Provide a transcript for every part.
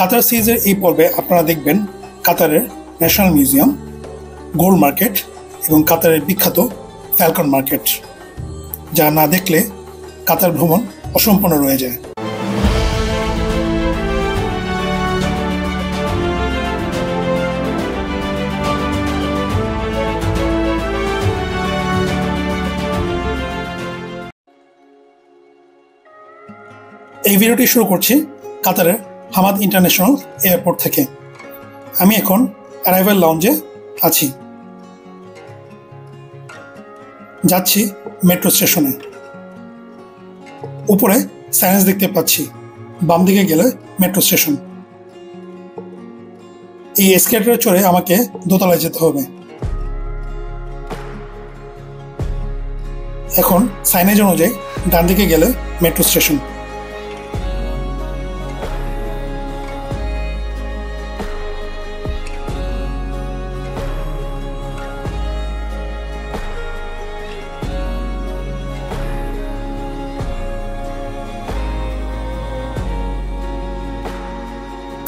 কাতার সিরিজের এই পর্বে আপনারা দেখবেন কাতারের ন্যাশনাল মিউজিয়াম, গোল্ড মার্কেট এবং কাতারের বিখ্যাত ফ্যালকন মার্কেট, যা না দেখলে কাতার ভ্রমণ অসম্পূর্ণ রয়ে যায়। এই ভিডিওটি শুরু করছি কাতারের হামাদ ইন্টারন্যাশনাল এয়ারপোর্ট থেকে। আমি এখন অ্যারাইভাল লাউঞ্জে আছি, যাচ্ছি মেট্রো স্টেশনে। উপরে সাইনেজ দেখতে পাচ্ছি, বাম দিকে গেলে মেট্রো স্টেশন। এই এসকেলেটরে চড়ে আমাকে দোতলায় যেতে হবে। এখন সাইনেজ অনুযায়ী ডান দিকে গেলে মেট্রো স্টেশন।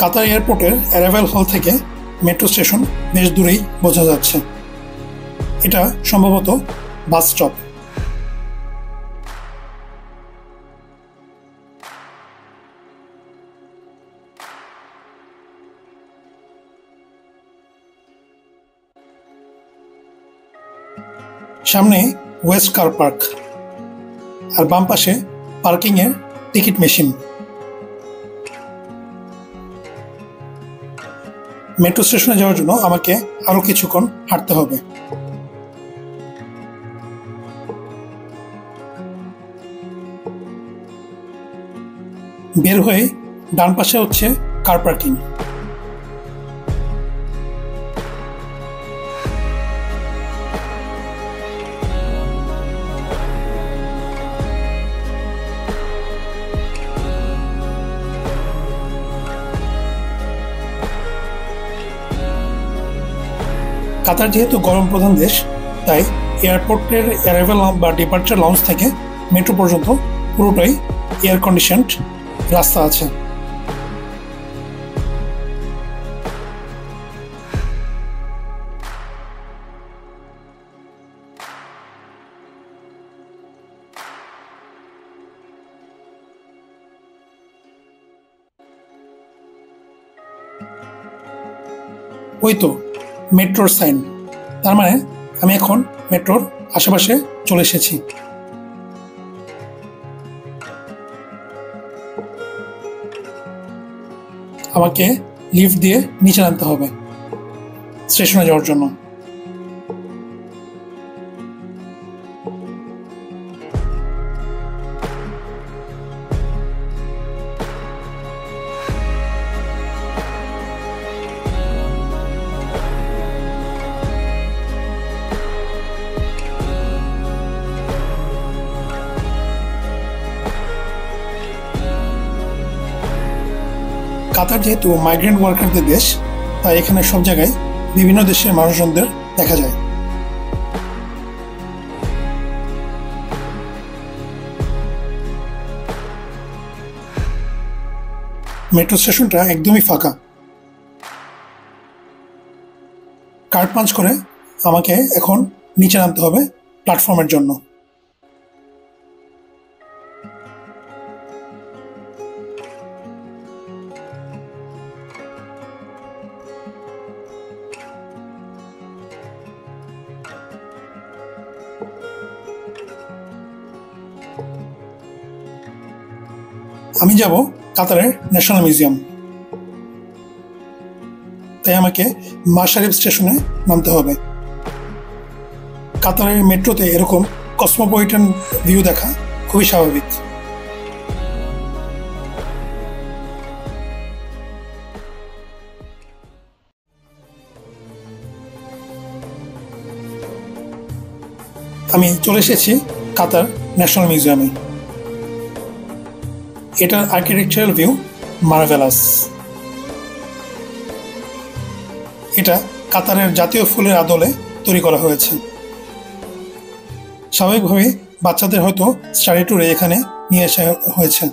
কাতার এয়ারপোর্টের অ্যারাইভাল হল থেকে মেট্রো স্টেশন বেশ দূরেই বোঝা যাচ্ছে। এটা সম্ভবত বাস স্টপ। সামনে ওয়েস্ট কার পার্ক, আর বাম পাশে পার্কিংয়ের টিকিট মেশিন। মেট্রো স্টেশনে যাওয়ার জন্য আমাকে আরো কিছুক্ষণ হাঁটতে হবে। বের হয়ে ডান পাশে হচ্ছে কার পার্কিং। কাতার যেহেতু গরম প্রধান দেশ, তাই এয়ারপোর্টের অ্যারাইভাল বা ডিপার্চার লঞ্চ থেকে মেট্রো পর্যন্ত পুরোটাই এয়ার কন্ডিশনড রাস্তা আছে। ওই তো মেট্রোর সাইন, তার মানে আমি এখন মেট্রোর আশেপাশে চলে এসেছি। আমাকে লিফট দিয়ে নিচে নামতে হবে স্টেশনে যাওয়ার জন্য। কাতার যেহেতু মাইগ্রেন্ট ওয়ার্কারদের দেশ, তাই এখানে সব জায়গায় বিভিন্ন দেশের মানুষজনদের দেখা যায়। মেট্রো স্টেশনটা একদমই ফাঁকা। কার্ড পাঞ্চ করে আমাকে এখন নিচে নামতে হবে প্ল্যাটফর্মের জন্য। আমি যাব কাতারের ন্যাশনাল মিউজিয়াম, তাই আমাকে মাশারিফ স্টেশনে নামতে হবে। কাতারের মেট্রোতে এরকম কসমোপলিটন ভিউ দেখা খুবই স্বাভাবিক। আমি চলে এসেছি কাতার ন্যাশনাল মিউজিয়ামে। এটার আর্কিটেকচারাল ভিউ মার্ভেলাস। এটা কাতারের জাতীয় ফুলের আদলে তৈরি করা হয়েছে। স্বাভাবিকভাবে বাচ্চাদের হয়তো স্টাডি ট্যুরে এখানে নিয়ে আসা হয়েছে।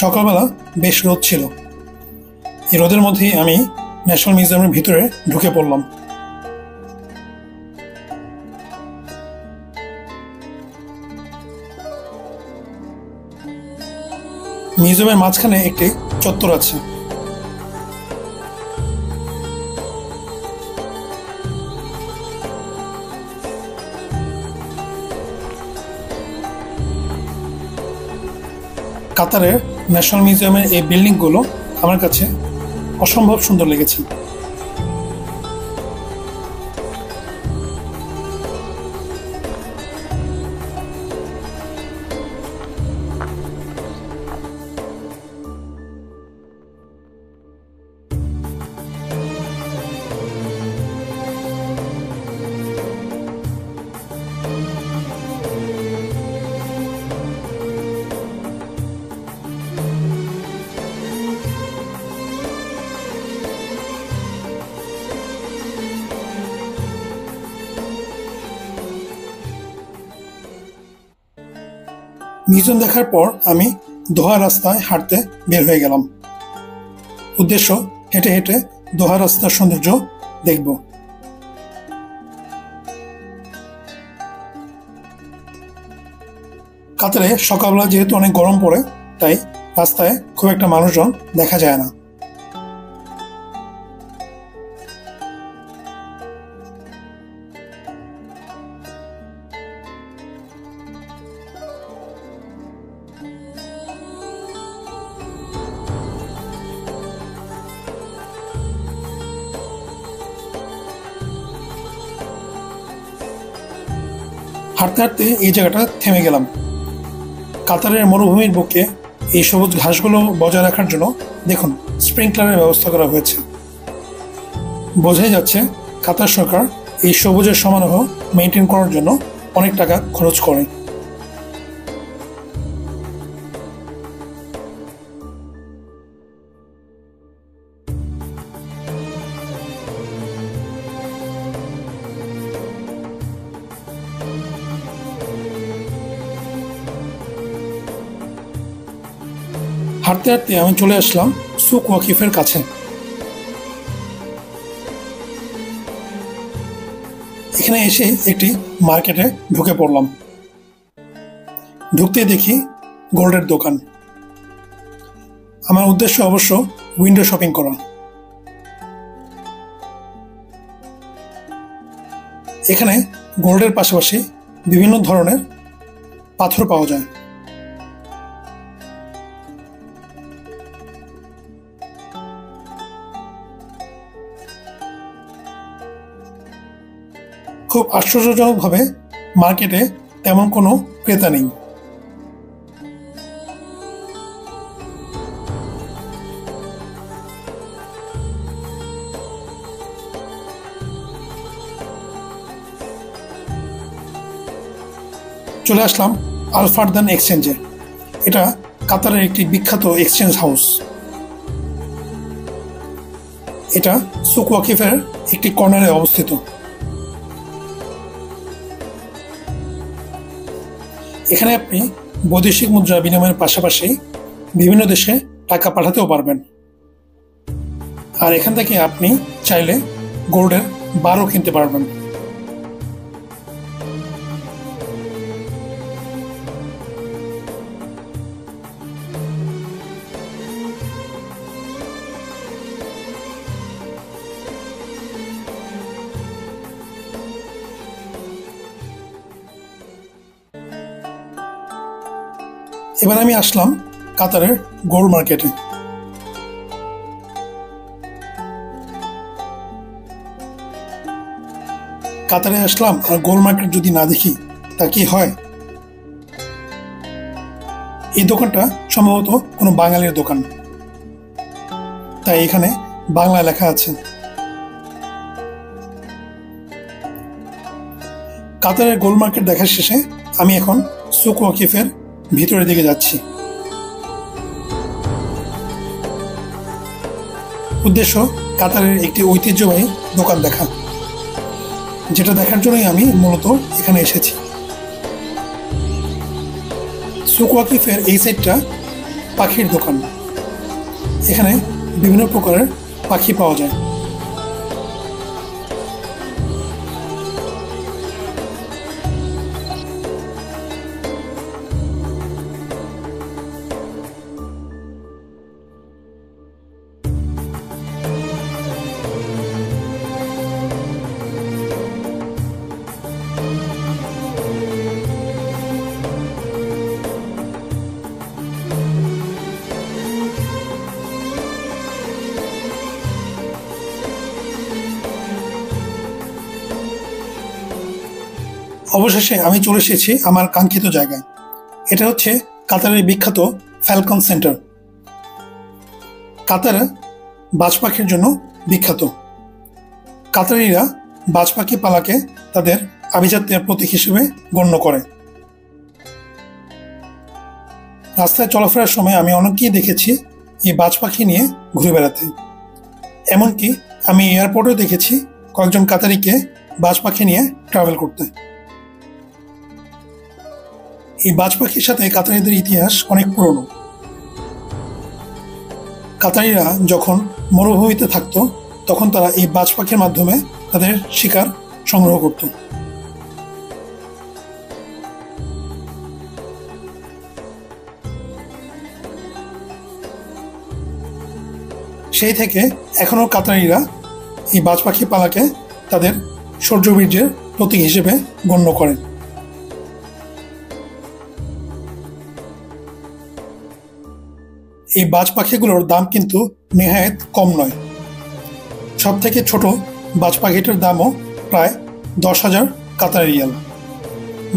সকালবেলা বেশ রোদ ছিল। এই রোদের মধ্যেই আমি ন্যাশনাল মিউজিয়ামের ভিতরে ঢুকে পড়লাম। মিউজিয়ামের মাঝখানে একটি চত্বর আছে। কাতারের ন্যাশনাল মিউজিয়ামের এই বিল্ডিংগুলো আমার কাছে অসম্ভব সুন্দর লেগেছে। মিউজিয়াম দেখার পর আমি দোহা রাস্তায় হাঁটতে বের হয়ে গেলাম। উদ্দেশ্য হেঁটে হেঁটে দোহা রাস্তার সৌন্দর্য দেখব। কাতারে সকালবেলা যেহেতু অনেক গরম পড়ে, তাই রাস্তায় খুব একটা মানুষজন দেখা যায় না। হাঁটতে হাঁটতে এই জায়গাটা থেমে গেলাম। কাতারের মরুভূমির বুকে এই সবুজ ঘাসগুলো বজায় রাখার জন্য দেখুন স্প্রিংকলারের ব্যবস্থা করা হয়েছে। বোঝাই যাচ্ছে কাতার সরকার এই সবুজের সমারোহ মেনটেন করার জন্য অনেক টাকা খরচ করে। হাঁটতে হাঁটতে আমি চলে আসলাম সুক ওয়াকিফের কাছে। এখানে এসে একটি মার্কেটে ঢুকে পড়লাম। ঢুকতে দেখি গোল্ডের দোকান। আমার উদ্দেশ্য অবশ্য উইন্ডো শপিং করা। এখানে গোল্ডের পাশাপাশি বিভিন্ন ধরনের পাথর পাওয়া যায়। খুব আশ্চর্যজনকভাবে মার্কেটে তেমন কোনো ক্রেতা নেই। চলে আসলাম আল ফারদান এক্সচেঞ্জে। এটা কাতারের একটি বিখ্যাত এক্সচেঞ্জ হাউস। এটা সুক ওয়াকিফের একটি কর্নারে অবস্থিত। এখানে আপনি বৈদেশিক মুদ্রা বিনিময়ের পাশাপাশি বিভিন্ন দেশে টাকা পাঠাতেও পারবেন। আর এখান থেকে আপনি চাইলে গোল্ডের বারও কিনতে পারবেন। এবার আমি আসলাম কাতারের গোল্ড মার্কেটে। কাতারে আসলাম আর গোল্ড মার্কেট যদি না দেখি তা কি হয়। এই দোকানটা সম্ভবত কোনো বাঙালির দোকান, তাই এখানে বাংলা লেখা আছে। কাতারের গোল্ড মার্কেট দেখা শেষে আমি এখন সুক ওয়াকিফের ভিতরের দিকে যাচ্ছি। উদ্দেশ্য কাতারের একটি ঐতিহ্যবাহী দোকান দেখা, যেটা দেখার জন্যই আমি মূলত এখানে এসেছি। সুক ওয়াকিফের এই সাইডটা পাখির দোকান। এখানে বিভিন্ন প্রকারের পাখি পাওয়া যায়। অবশেষে আমি চলে এসেছি আমার কাঙ্ক্ষিত জায়গায়। এটা হচ্ছে কাতারের বিখ্যাত ফ্যালকন সেন্টার। কাতার বাজ পাখির জন্য বিখ্যাত। কাতারিরা বাজ পাখি পালাকে তাদের আভিজাত্যের প্রতীক হিসেবে গণ্য করে। রাস্তায় চলাফেরার সময় আমি অনেককেই দেখেছি এই বাজ পাখি নিয়ে ঘুরে বেড়াতে। এমনকি আমি এয়ারপোর্টেও দেখেছি কয়েকজন কাতারিকে বাজ পাখি নিয়ে ট্রাভেল করতে। এই বাজ পাখির সাথে কাতারিদের ইতিহাস অনেক পুরনো। কাতারিরা যখন মরুভূমিতে থাকত তখন তারা এই বাজ পাখির মাধ্যমে তাদের শিকার সংগ্রহ করত। সেই থেকে এখনো কাতারিরা এই বাজ পাখি পালাকে তাদের শৌর্যবীর্যের প্রতীক হিসেবে গণ্য করেন। এই বাজ পাখিগুলোর দাম কিন্তু নেহায়েত কম নয়। সব থেকে ছোট বাজ পাখিটার দামও প্রায় 10,000 কাতারি রিয়াল,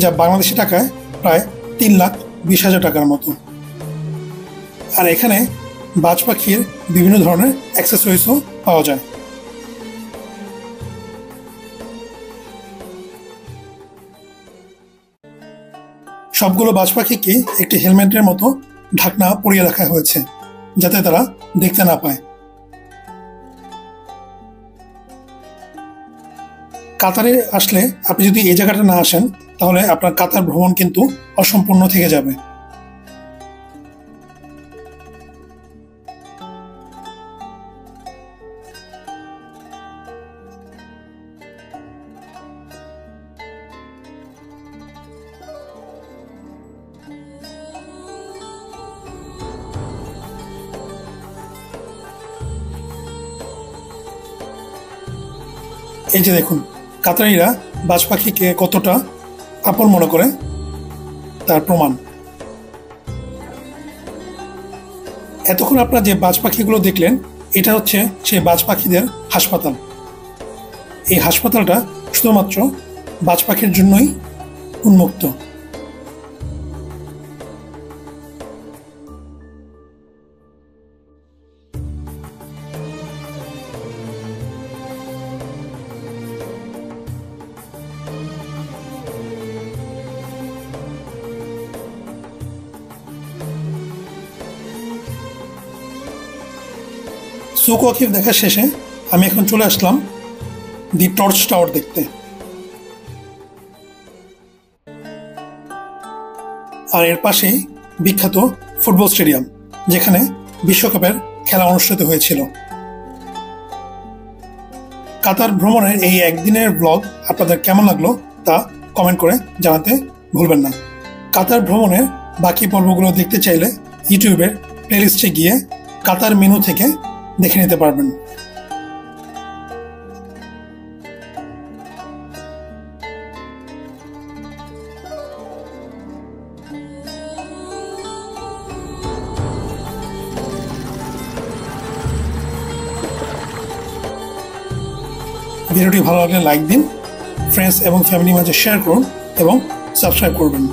যা বাংলাদেশি টাকায় প্রায় 3,20,000 টাকার মতো। আর এখানে বাজ পাখির বিভিন্ন ধরনের অ্যাক্সেসরিজও পাওয়া যায়। সবগুলো বাজ পাখিকে একটি হেলমেটের মতো ঢাকনা পরিয়ে রাখা হয়েছে যাতে তারা দেখতে না পায়। কাতারে আসলে আপনি যদি এই জায়গাটা না আসেন তাহলে আপনার কাতার ভ্রমণ কিন্তু অসম্পূর্ণ থেকে যাবে। এই যে দেখুন, কাতারিরা বাজ পাখিকে কতটা আপন মনে করে তার প্রমাণ। এতক্ষণ আপনারা যে বাজ পাখিগুলো দেখলেন এটা হচ্ছে সেই বাজ পাখিদের হাসপাতাল। এই হাসপাতালটা শুধুমাত্র বাজ পাখির জন্যই উন্মুক্ত। সুক ওয়াকিফ দেখা শেষে আমি এখন চলে আসলাম দি টর্চ টাওয়ার দেখতে। আর এর পাশেই বিখ্যাত ফুটবল স্টেডিয়াম, যেখানে বিশ্বকাপের খেলা অনুষ্ঠিত হয়েছিল। কাতার ভ্রমণের এই একদিনের ব্লগ আপনাদের কেমন লাগলো তা কমেন্ট করে জানাতে ভুলবেন না। কাতার ভ্রমণের বাকি পর্বগুলো দেখতে চাইলে ইউটিউবের প্লেলিস্টে গিয়ে কাতার মেনু থেকে দেখে নিতে পারবেন। ভিডিওটি ভালো লাগলে লাইক দিন, ফ্রেন্ডস এবং ফ্যামিলির মাঝে শেয়ার করুন এবং সাবস্ক্রাইব করবেন।